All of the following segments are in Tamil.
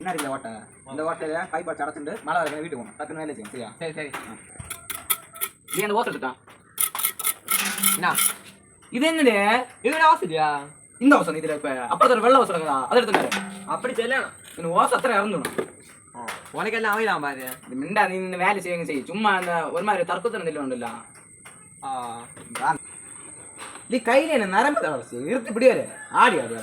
என்ன இல்லை ஓட்டை இந்த ஓட்டையில பைப் வச்சு அடைச்சிட்டு மழை வரைக்கும் வீட்டுக்கு போகணும் டக்குன்னு வேலை செய்யும் சரியா சரி சரி நீ அந்த ஓட்டை எடுத்துட்டான் என்ன இது என்னது இது அவசரியா இந்த அவசரம் இதுல இப்ப அப்புறம் வெள்ள அவசரங்களா அதை எடுத்துட்டாரு அப்படி சொல்லணும் இந்த ஓசை அத்தனை இறந்துடும் உனக்கெல்லாம் அமையலாம் பாரு இந்த மிண்டா நீ இந்த வேலை செய்யுங்க செய்யும் சும்மா அந்த ஒரு மாதிரி தற்கொத்தனை இல்லை ஒன்றும் இல்லை நீ கையில என்ன நரம்பு தவசி நிறுத்தி இப்படியாரு ஆடி ஆடி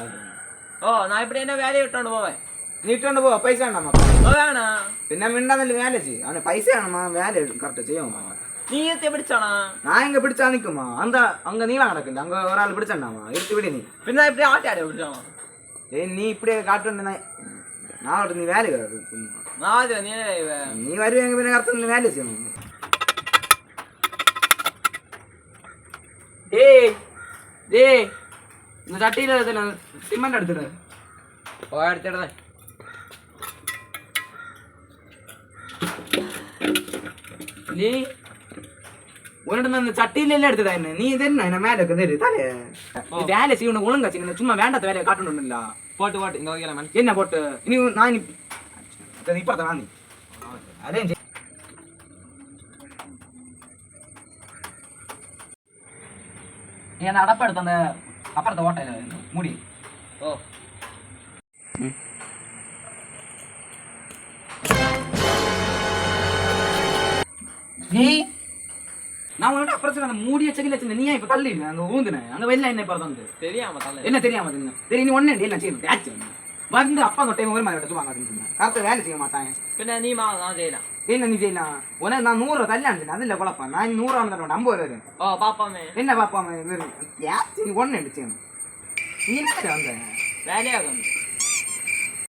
ஓ நான் இப்படி என்ன வேலையை விட்டோண்டு போவேன் நீ இட்டு போ பைசா வேண்டாமா வேணாம் പിന്നെ മിണ്ടാന്നല്ലേ വേല ചെയ്യും അവന് പൈസ വേണമാ വേല കറക്റ്റ് ചെയ്യുமா நீ எடுத்து பிடிச்சானா நான் எங்க பிடிச்சா நிக்குமா அந்த அங்க நீளம் கிடக்குல்ல அங்க ஒரு ஆள் பிடிச்சாண்டாமா எடுத்து விடு நீ பின்ன இப்படி ஆட்டி ஆடி பிடிச்சானா நீ இப்படியே காட்டுன்னு நான் நீ வேலை நான் நீ வருவேங்க പിന്നെ കറക്റ്റ് വേല ചെയ്യണം டேய் டேய் இந்த சட்டியில சிமெண்ட் எடுத்துடு ஓ எடுத்துடுறேன் நீ உன்னிட்ட அந்த சட்டியில எடுத்துடா என்ன நீ இது என்ன மேல இருக்குது தாலே வேலை செய்யணும் ஒழுங்கா செய்யணும் சும்மா வேண்டாத வேலையை காட்டணும் இல்ல போட்டு போட்டு இங்க வைக்கலாம் என்ன போட்டு இனி நான் இப்ப வாங்கி அதே என்ன அடப்பா எடுத்த அந்த அப்புறத்தை ஓட்டையில மூடி ஓ நீ நான் உங்கள்கிட்ட அப்புறம் அந்த மூடிய செடியில் வச்சிருந்தேன் நீ இப்ப தள்ளி அங்க ஊந்துனேன் அங்க வெளில என்ன இப்போ வந்து தெரியாம தள்ள என்ன தெரியாம சரி நீ ஒண்ணு என்ன செய்யணும் ஆச்சு வந்து அப்பா அந்த டைம் ஒரு மாதிரி சும்மா கரெக்டாக வேலை செய்ய மாட்டாங்க பின்ன நீ நான் செய்யலாம் என்ன நீ செய்யலாம் உனக்கு நான் 100 ரூபா தள்ளி அனுப்பிச்சேன் அதில் குழப்பம் நான் 100 ரூபா தருவேன் 50 ரூபா ஓ பாப்பாமே என்ன பாப்பாமே யாச்சு நீ ஒன்று எடுத்து நீ என்ன வந்த வேலையாக வந்து